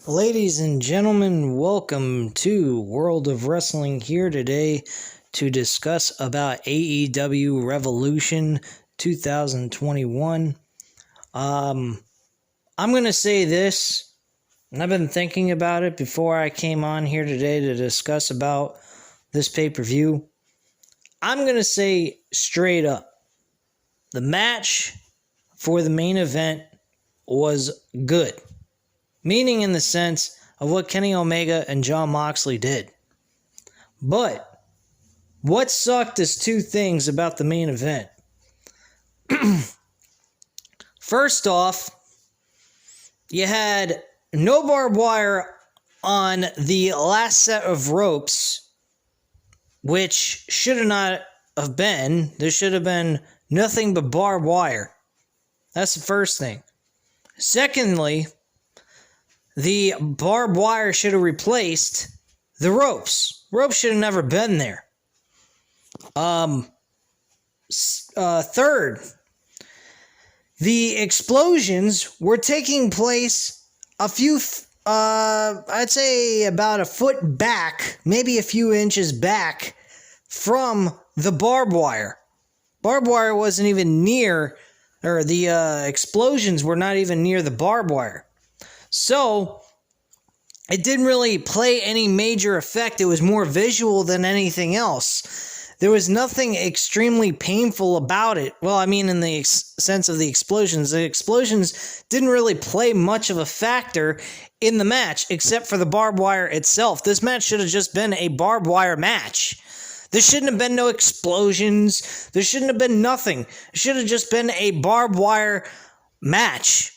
Ladies and gentlemen, welcome to World of Wrestling here today to discuss about AEW Revolution 2021. I'm going to say this, and I've been thinking about it before I came on here today to discuss about this pay-per-view. I'm going to say straight up, the match for the main event was good. Meaning in the sense of what Kenny Omega and Jon Moxley did. But what sucked is two things about the main event. First off, you had no barbed wire on the last set of ropes, which should not have been. There should have been nothing but barbed wire. That's the first thing. Secondly, the barbed wire should have replaced the ropes. Ropes should have never been there. Third, the explosions were taking place a few, I'd say about a foot back, maybe a few inches back from the barbed wire. Barbed wire wasn't even near, or the explosions were not even near the barbed wire. So, it didn't really play any major effect. It was more visual than anything else. There was nothing extremely painful about it. Well, I mean, in the sense of the explosions didn't really play much of a factor in the match, except for the barbed wire itself. This match should have just been a barbed wire match. There shouldn't have been no explosions. There shouldn't have been nothing. It should have just been a barbed wire match.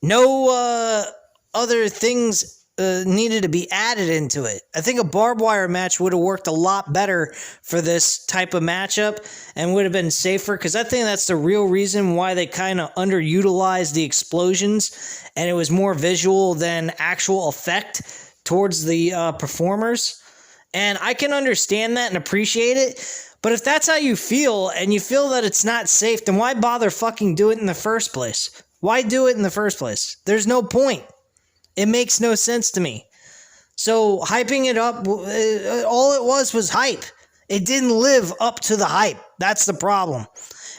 No other things needed to be added into it. I think a barbed wire match would have worked a lot better for this type of matchup and would have been safer, because I think that's the real reason why they kind of underutilized the explosions, and it was more visual than actual effect towards the performers. And I can understand that and appreciate it, but if that's how you feel and you feel that it's not safe, then why bother fucking do it in the first place? Why do it in the first place? There's no point. It makes no sense to me. So hyping it up, all it was hype. It didn't live up to the hype. That's the problem.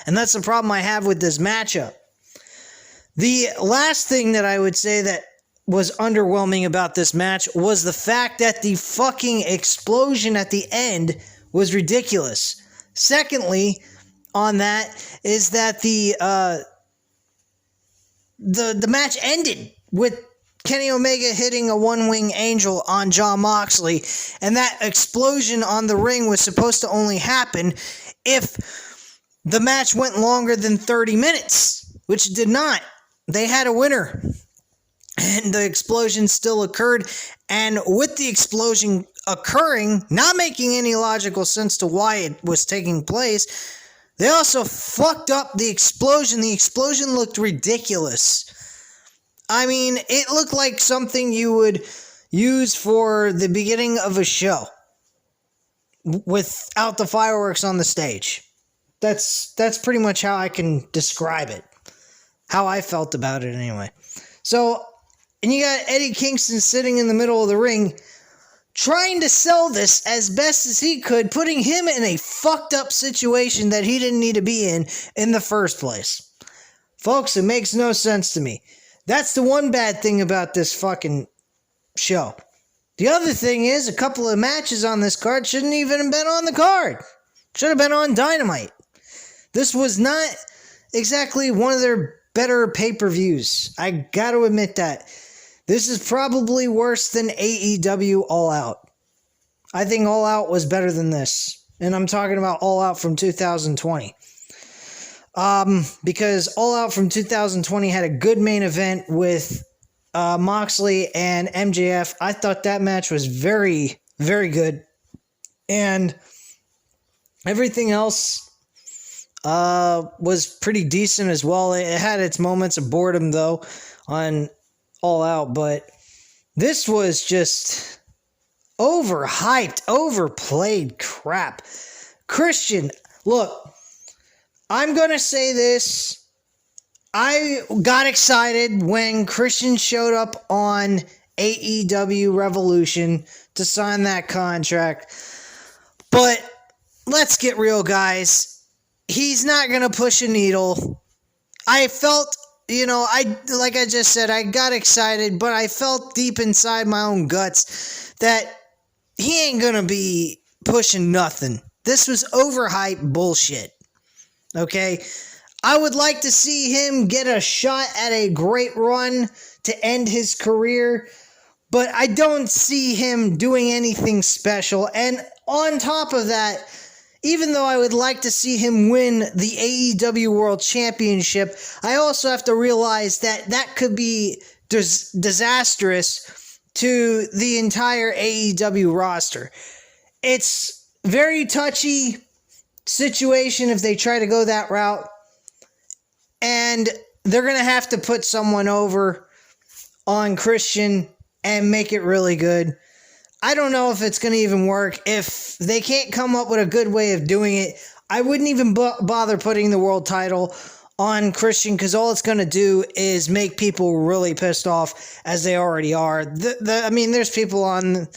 And that's the problem I have with this matchup. The last thing that I would say that was underwhelming about this match was the fact that the fucking explosion at the end was ridiculous. Secondly, on that, is that the match ended with Kenny Omega hitting a one-wing angel on Jon Moxley, and that explosion on the ring was supposed to only happen if the match went longer than 30 minutes, which it did not. They had a winner, and the explosion still occurred, and with the explosion occurring, not making any logical sense to why it was taking place, they also fucked up the explosion. The explosion looked ridiculous. I mean, it looked like something you would use for the beginning of a show without the fireworks on the stage. That's pretty much how I can describe it. How I felt about it anyway. So, and you got Eddie Kingston sitting in the middle of the ring trying to sell this as best as he could, putting him in a fucked up situation that he didn't need to be in the first place. Folks, it makes no sense to me. That's the one bad thing about this fucking show. The other thing is, a couple of matches on this card shouldn't even have been on the card. Should have been on Dynamite. This was not exactly one of their better pay-per-views. I gotta admit that. This is probably worse than AEW All Out. I think All Out was better than this. And I'm talking about All Out from 2020. Because All Out from 2020 had a good main event with Moxley and MJF. I thought that match was very, very good. And everything else was pretty decent as well. It had its moments of boredom, though, on All Out. But this was just overhyped, overplayed crap. Christian, look, I'm going to say this. I got excited when Christian showed up on AEW Revolution to sign that contract. But let's get real, guys. He's not going to push a needle. I felt, like I just said, I got excited, but I felt deep inside my own guts that he ain't going to be pushing nothing. This was overhyped bullshit. Okay? I would like to see him get a shot at a great run to end his career, but I don't see him doing anything special. And on top of that, even though I would like to see him win the AEW World Championship, I also have to realize that that could be disastrous to the entire AEW roster. It's very touchy situation if they try to go that route, and they're going to have to put someone over on Christian and make it really good. I don't know if it's going to even work. If they can't come up with a good way of doing it, I wouldn't even bother putting the world title on Christian, because all it's going to do is make people really pissed off, as they already are. There's people on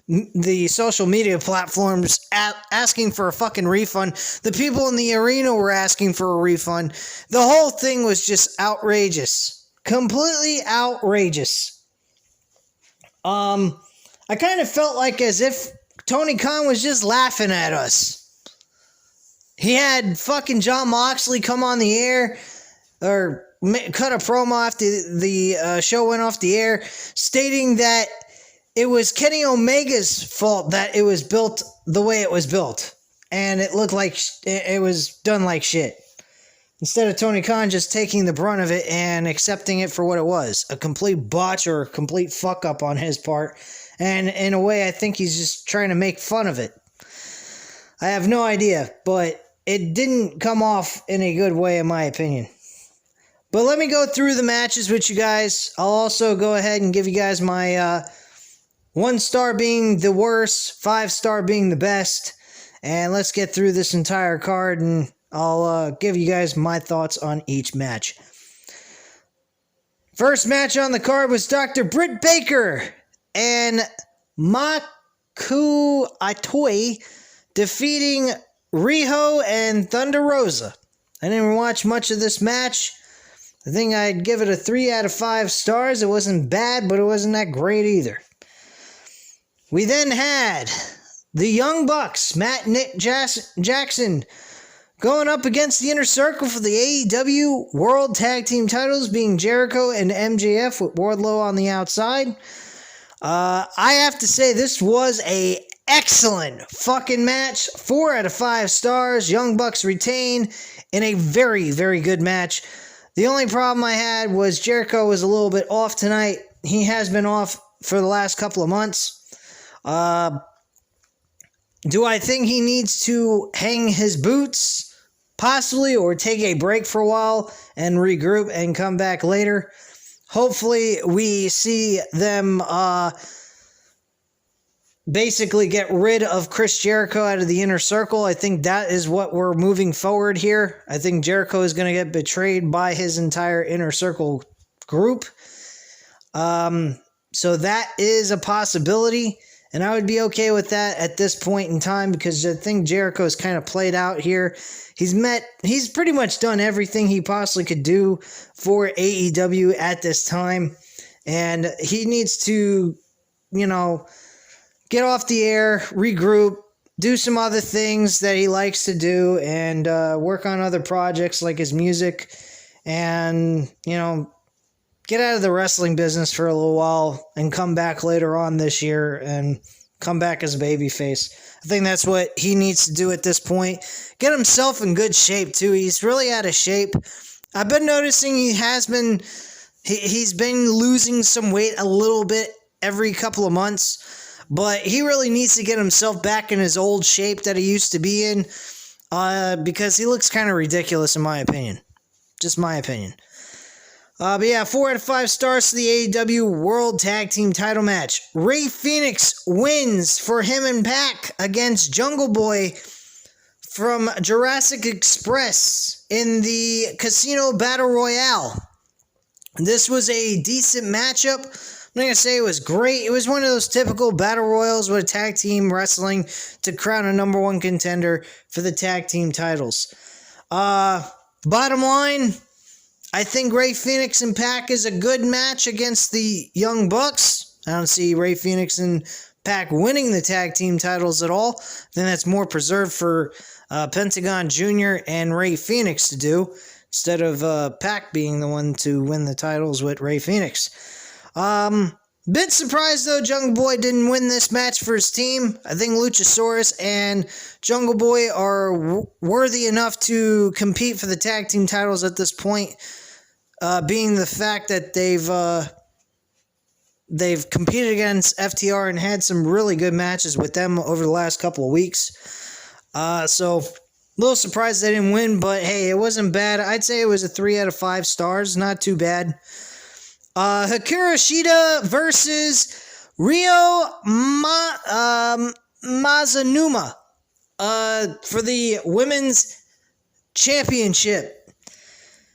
the social media platforms asking for a fucking refund. The people in the arena were asking for a refund. The whole thing was just outrageous. Completely outrageous. I kind of felt like as if Tony Khan was just laughing at us. He had fucking Jon Moxley come on the air, or cut a promo after the show went off the air, stating that it was Kenny Omega's fault that it was built the way it was built. And it looked like it was done like shit. Instead of Tony Khan just taking the brunt of it and accepting it for what it was. A complete botch or a complete fuck up on his part. And in a way, I think he's just trying to make fun of it. I have no idea, but it didn't come off in a good way, in my opinion. But let me go through the matches with you guys. I'll also go ahead and give you guys my 1 star being the worst, 5 star being the best. And let's get through this entire card, and I'll give you guys my thoughts on each match. First match on the card was Dr. Britt Baker and Maku Itoh defeating Riho and Thunder Rosa. I didn't watch much of this match. I think I'd give it a 3 out of 5 stars. It wasn't bad, but it wasn't that great either. We then had the Young Bucks, Matt and Nick Jackson, going up against the Inner Circle for the AEW World Tag Team titles, being Jericho and MJF with Wardlow on the outside. I have to say, this was a excellent fucking match. 4 out of 5 stars. Young Bucks retain in a very, very good match. The only problem I had was Jericho was a little bit off tonight. He has been off for the last couple of months. Do I think he needs to hang his boots? Possibly, or take a break for a while and regroup and come back later. Hopefully we see them basically get rid of Chris Jericho out of the Inner Circle. I think that is what we're moving forward here. I think Jericho is going to get betrayed by his entire Inner Circle group. So that is a possibility, and I would be okay with that at this point in time, because I think Jericho's kind of played out here. He's pretty much done everything he possibly could do for AEW at this time, and he needs to, get off the air, regroup, do some other things that he likes to do, and work on other projects like his music, and, get out of the wrestling business for a little while and come back later on this year and come back as a babyface. I think that's what he needs to do at this point. Get himself in good shape, too. He's really out of shape. I've been noticing he's been losing some weight a little bit every couple of months, but he really needs to get himself back in his old shape that he used to be in, because he looks kind of ridiculous in my opinion. Just my opinion. But yeah, 4 out of 5 stars to the AEW World Tag Team title match. Rey Fenix wins for him and Pac against Jungle Boy from Jurassic Express in the Casino Battle Royale. This was a decent matchup. I'm not going to say it was great. It was one of those typical battle royals with tag team wrestling to crown a number one contender for the tag team titles. Bottom line, I think Rey Fenix and Pac is a good match against the Young Bucks. I don't see Rey Fenix and Pac winning the tag team titles at all. I think that's more preserved for Pentagon Jr. and Rey Fenix to do, instead of Pac being the one to win the titles with Rey Fenix. Bit surprised though Jungle Boy didn't win this match for his team. I think Luchasaurus and Jungle Boy are worthy enough to compete for the tag team titles at this point, being the fact that they've competed against FTR and had some really good matches with them over the last couple of weeks. So a little surprised they didn't win, but hey, it wasn't bad. I'd say it was a 3 out of 5 stars. Not too bad. Hikaru Shida versus Ryo Mizunami for the women's championship.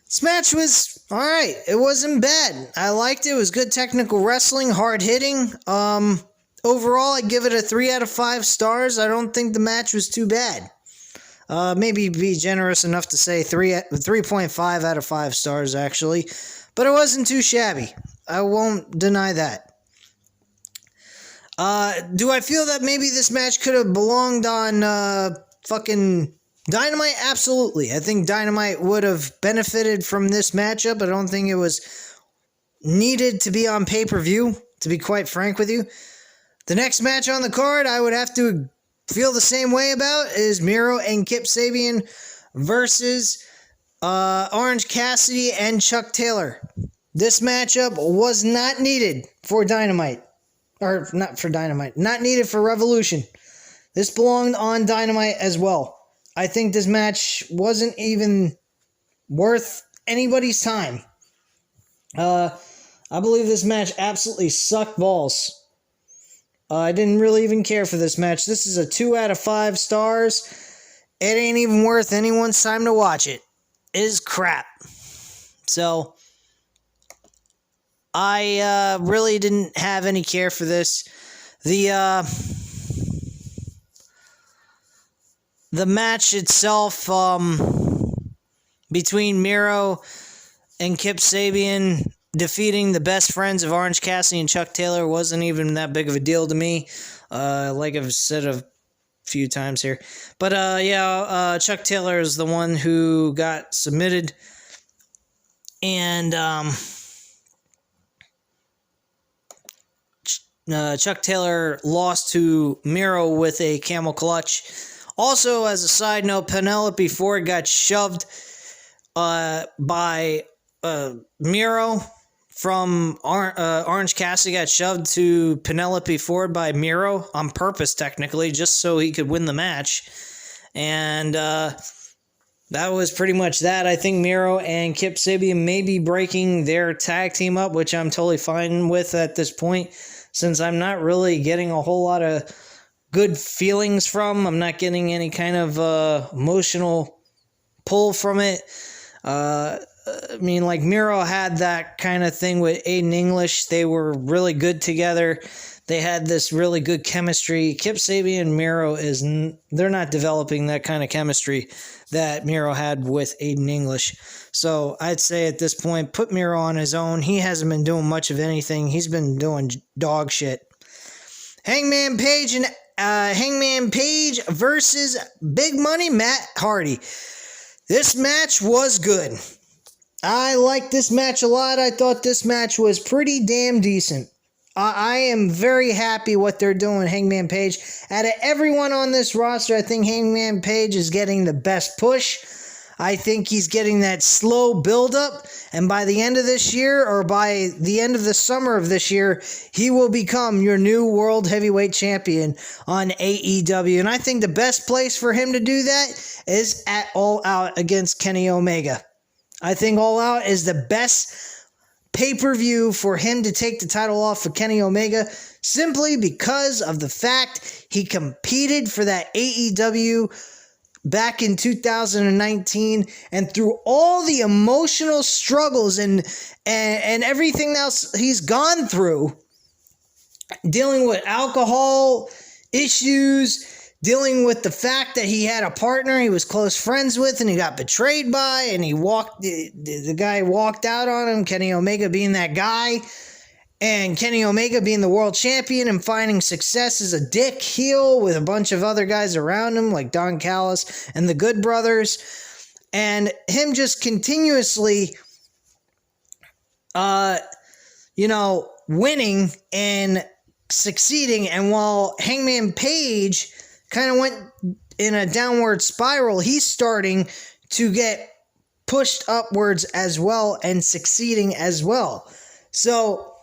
This match was alright. It wasn't bad. I liked it. It was good technical wrestling, hard hitting. Overall, I give it a 3 out of 5 stars. I don't think the match was too bad. Maybe be generous enough to say 3.5 out of 5 stars, actually. But it wasn't too shabby. I won't deny that. Do I feel that maybe this match could have belonged on fucking Dynamite? Absolutely. I think Dynamite would have benefited from this matchup. I don't think it was needed to be on pay-per-view, to be quite frank with you. The next match on the card I would have to feel the same way about is Miro and Kip Sabian versus Orange Cassidy and Chuck Taylor. This matchup was not needed for Dynamite. Or, not for Dynamite. Not needed for Revolution. This belonged on Dynamite as well. I think this match wasn't even worth anybody's time. I believe this match absolutely sucked balls. I didn't really even care for this match. This is a 2 out of 5 stars. It ain't even worth anyone's time to watch it. It is crap. So, I really didn't have any care for this. The match itself between Miro and Kip Sabian defeating the best friends of Orange Cassidy and Chuck Taylor wasn't even that big of a deal to me, like I've said a few times here. But Chuck Taylor is the one who got submitted, and Chuck Taylor lost to Miro with a camel clutch. Also, as a side note, Penelope Ford got shoved by Miro from Orange Cassidy, got shoved to Penelope Ford by Miro on purpose, technically, just so he could win the match. And that was pretty much that. I think Miro and Kip Sabian may be breaking their tag team up, which I'm totally fine with at this point, since I'm not really getting a whole lot of good feelings from. I'm not getting any kind of emotional pull from it. I mean, like, Miro had that kind of thing with Aiden English. They were really good together. They had this really good chemistry. Kip Sabian and Miro they're not developing that kind of chemistry that Miro had with Aiden English. So I'd say at this point, put Miro on his own. He hasn't been doing much of anything. He's been doing dog shit. Hangman Page versus Big Money Matt Hardy. This match was good. I liked this match a lot. I thought this match was pretty damn decent. I am very happy what they're doing, Hangman Page. Out of everyone on this roster, I think Hangman Page is getting the best push. I think he's getting that slow build-up, and by the end of this year, or by the end of the summer of this year, he will become your new World Heavyweight Champion on AEW. And I think the best place for him to do that is at All Out against Kenny Omega. I think All Out is the best pay-per-view for him to take the title off of Kenny Omega, simply because of the fact he competed for that AEW back in 2019, and through all the emotional struggles and everything else he's gone through, dealing with alcohol issues, dealing with the fact that he had a partner he was close friends with and he got betrayed by, and the guy walked out on him, Kenny Omega being that guy, and Kenny Omega being the world champion and finding success as a dick heel with a bunch of other guys around him like Don Callis and the Good Brothers, and him just continuously winning and succeeding. And while Hangman Page kind of went in a downward spiral, he's starting to get pushed upwards as well and succeeding as well. So,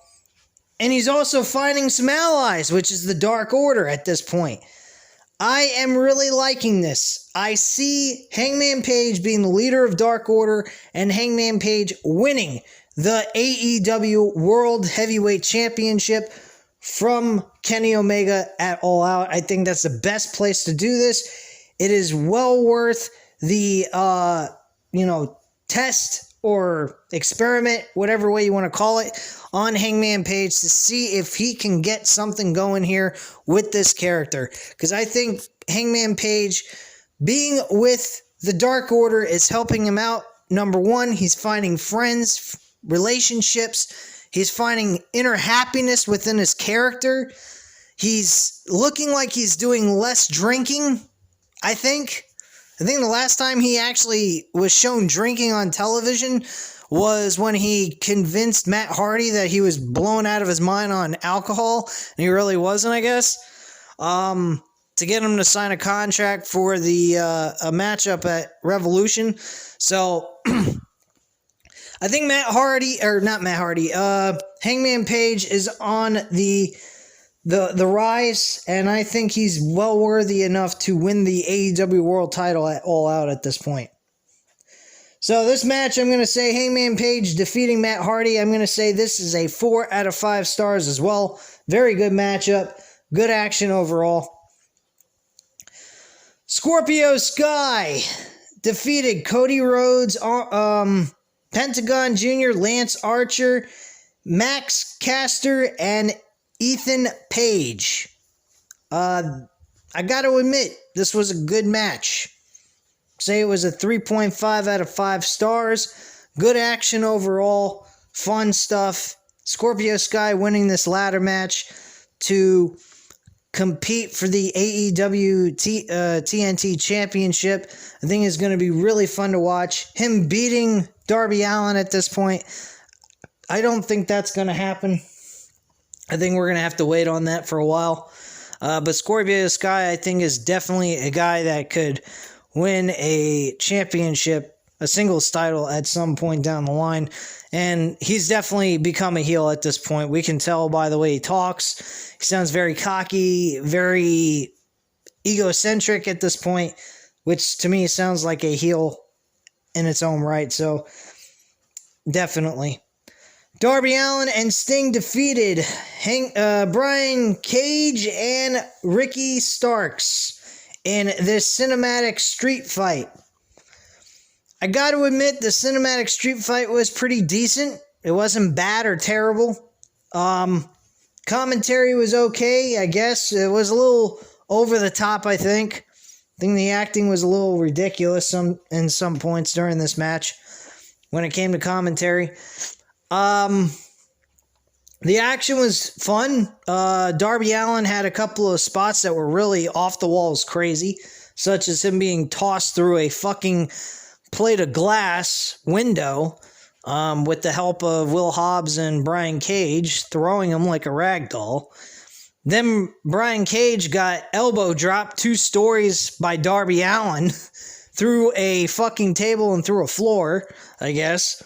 and he's also finding some allies, which is the Dark Order at this point. I am really liking this. I see Hangman Page being the leader of Dark Order and Hangman Page winning the AEW World Heavyweight Championship from Kenny Omega at All Out. I think that's the best place to do this. It is well worth the, test or experiment, whatever way you want to call it, on Hangman Page to see if he can get something going here with this character. Because I think Hangman Page being with the Dark Order is helping him out. Number one, he's finding friends, relationships. He's finding inner happiness within his character. He's looking like he's doing less drinking, I think. I think the last time he actually was shown drinking on television was when he convinced Matt Hardy that he was blown out of his mind on alcohol, and he really wasn't, I guess, to get him to sign a contract for a matchup at Revolution. So I think Hangman Page is on the rise, and I think he's well worthy enough to win the AEW World title at All Out at this point. So this match, I'm going to say Hangman Page defeating Matt Hardy. I'm going to say this is a 4 out of 5 stars as well. Very good matchup. Good action overall. Scorpio Sky defeated Cody Rhodes, Pentagon Jr., Lance Archer, Max Caster, and Ethan Page. I got to admit, this was a good match. Say it was a 3.5 out of 5 stars. Good action overall. Fun stuff. Scorpio Sky winning this ladder match to compete for the AEW TNT Championship. I think it's going to be really fun to watch. Him beating Darby Allin at this point, I don't think that's going to happen. I think we're going to have to wait on that for a while. But Scorpio Sky, I think, is definitely a guy that could win a championship, a singles title at some point down the line. And he's definitely become a heel at this point. We can tell by the way he talks. He sounds very cocky, very egocentric at this point, which to me sounds like a heel in its own right. So definitely. Darby Allin and Sting defeated Brian Cage and Ricky Starks in this cinematic street fight. I got to admit, the cinematic street fight was pretty decent. It wasn't bad or terrible. Commentary was okay, I guess. It was a little over the top, I think. I think the acting was a little ridiculous in some points during this match when it came to commentary. The action was fun. Darby Allin had a couple of spots that were really off the walls crazy, such as him being tossed through a fucking plate of glass window with the help of Will Hobbs and Brian Cage, throwing him like a rag doll. Then Brian Cage got elbow dropped 2 stories by Darby Allin through a fucking table and through a floor, I guess.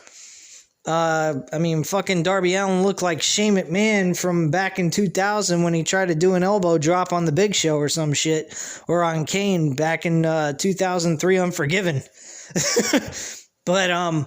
Fucking Darby Allin looked like Shane McMahon from back in 2000 when he tried to do an elbow drop on the Big Show or some shit, or on Kane back in 2003 Unforgiven. But I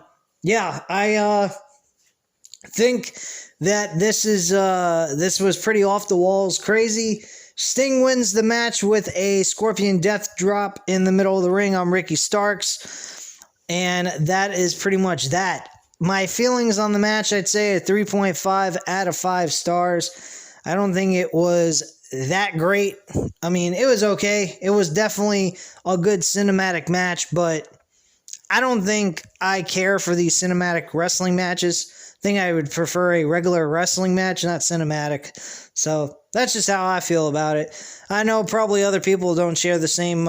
think that this was pretty off the walls crazy. Sting wins the match with a Scorpion Death Drop in the middle of the ring on Ricky Starks. And that is pretty much that. My feelings on the match, I'd say a 3.5 out of 5 stars. I don't think it was that great. I mean, it was okay. It was definitely a good cinematic match, but I don't think I care for these cinematic wrestling matches. I think I would prefer a regular wrestling match, not cinematic. So that's just how I feel about it. I know probably other people don't share the same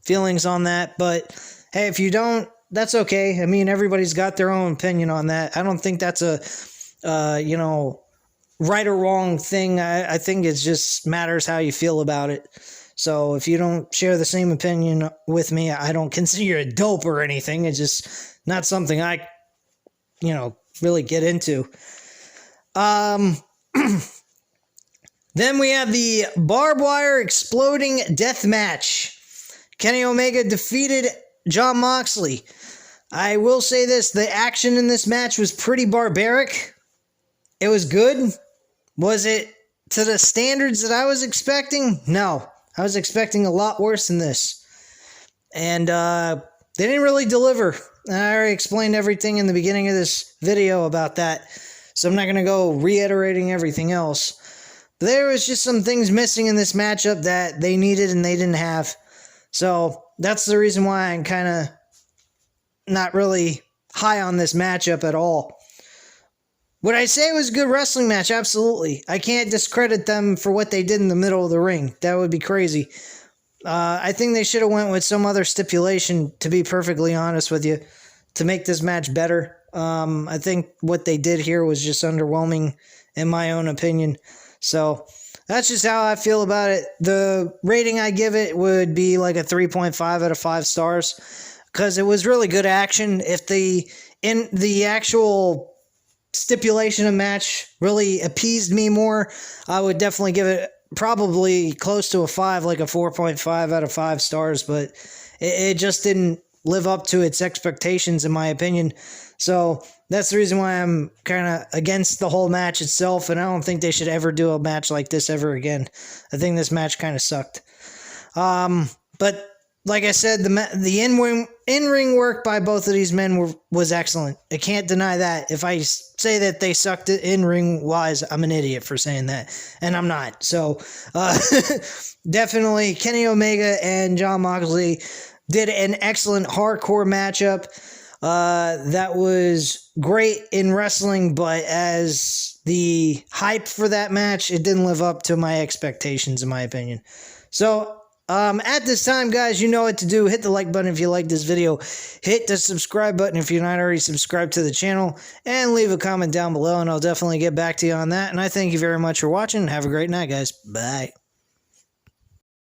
feelings on that, but hey, if you don't, that's okay. I mean, everybody's got their own opinion on that. I don't think that's a, right or wrong thing. I think it just matters how you feel about it. So if you don't share the same opinion with me, I don't consider you a dope or anything. It's just not something I, really get into. Then we have the barbed wire exploding death match. Kenny Omega defeated Jon Moxley. I will say this, the action in this match was pretty barbaric. It was good. Was it to the standards that I was expecting? No. I was expecting a lot worse than this. And they didn't really deliver. And I already explained everything in the beginning of this video about that. So I'm not going to go reiterating everything else. But there was just some things missing in this matchup that they needed and they didn't have. So that's the reason why I'm kind of not really high on this matchup at all. Would I say it was a good wrestling match? Absolutely. I can't discredit them for what they did in the middle of the ring. That would be crazy. I think they should have went with some other stipulation, to be perfectly honest with you, to make this match better. I think what they did here was just underwhelming, in my own opinion. So that's just how I feel about it. The rating I give it would be like a 3.5 out of 5 stars, because it was really good action. If the actual stipulation of match really appeased me more, I would definitely give it probably close to a 5, like a 4.5 out of 5 stars, but it just didn't live up to its expectations, in my opinion. So that's the reason why I'm kind of against the whole match itself, and I don't think they should ever do a match like this ever again. I think this match kind of sucked. But like I said, the in-ring work by both of these men was excellent. I can't deny that. If I say that they sucked in-ring wise, I'm an idiot for saying that, and I'm not. So definitely Kenny Omega and Jon Moxley did an excellent hardcore matchup. That was great in wrestling, but as the hype for that match, it didn't live up to my expectations, in my opinion. So at this time, guys, you know what to do. Hit the like button if you like this video. Hit the subscribe button if you're not already subscribed to the channel. And leave a comment down below, and I'll definitely get back to you on that. And I thank you very much for watching. Have a great night, guys. Bye.